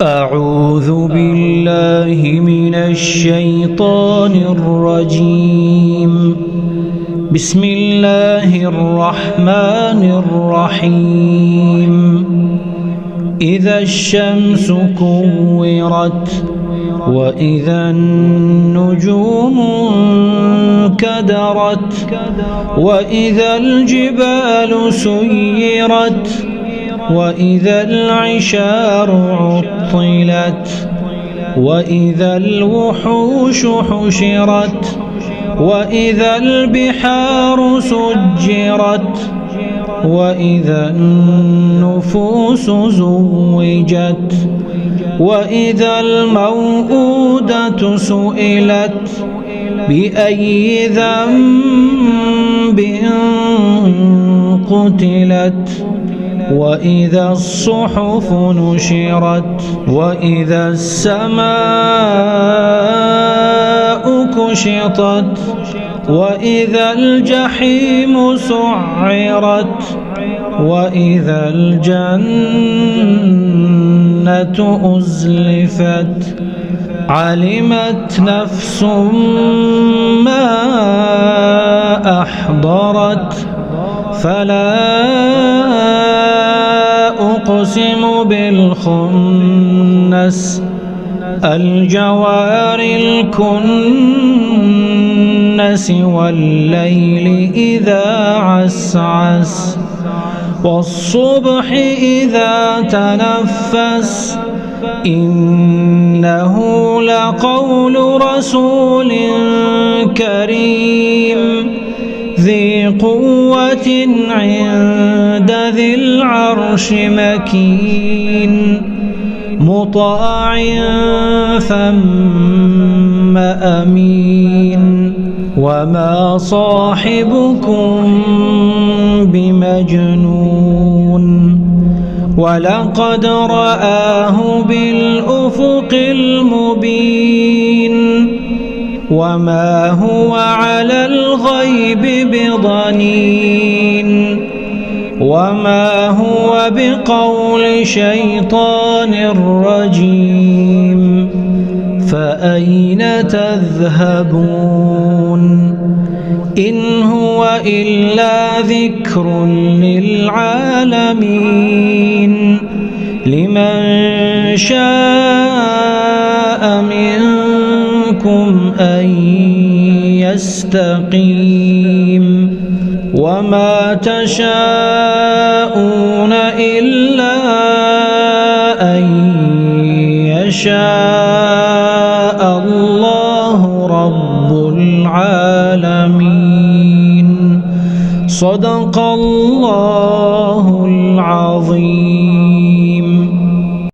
أعوذ بالله من الشيطان الرجيم. بسم الله الرحمن الرحيم. إذا الشمس كورت وإذا النجوم انكدرت وإذا الجبال سيرت وإذا العشار عطلت وإذا الوحوش حشرت وإذا البحار سجرت وإذا النفوس زوجت وإذا الموءودة سئلت بأي ذنب قتلت وإذا الصحف نشرت وإذا السماء كشطت وإذا الجحيم سعرت وإذا الجنة أزلفت علمت نفس ما أحضرت فلا أقسم بالخنس الجوار الكنس والليل إذا عسعس والصبح إذا تنفس إنه لقول رسول كريم ذي قوة عند ذي العرش مكين مطاع ثم أمين وما صاحبكم بمجنون ولقد رآه بالأفق المبين وما هو على الغيب بضنين وما هو بقول شيطان رجيم فأين تذهبون إن هو إلا ذكر للعالمين لمن شاء منكم أن يستقيم وما تشاءون إلا أن يشاء الله رب العالمين. صدق الله العظيم.